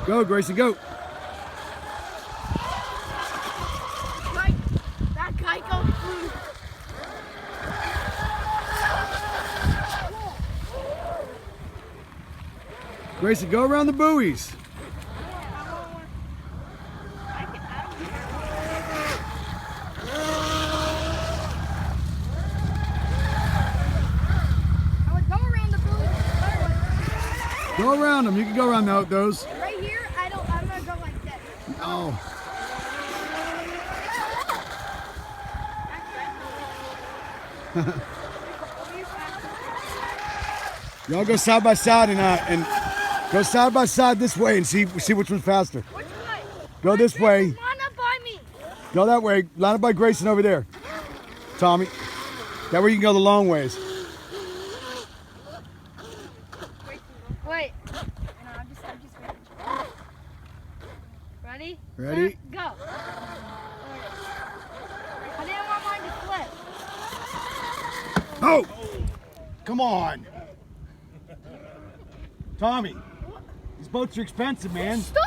Go, Grayson, go. That Geico flew. Grayson, go around the buoys. Go around them. You can go around those. Right here, I'm gonna go like this. No. Y'all go side by side and go side by side this way and see which one's faster. Which way? Go this way. Line up by me. Go that way. Line up by Grayson over there. Tommy. That way you can go the long ways. Wait. No, I'm just waiting. Ready? Ready? Set, go. I didn't want mine to flip. Oh! Come on. Tommy. These boats are expensive, man. Stop!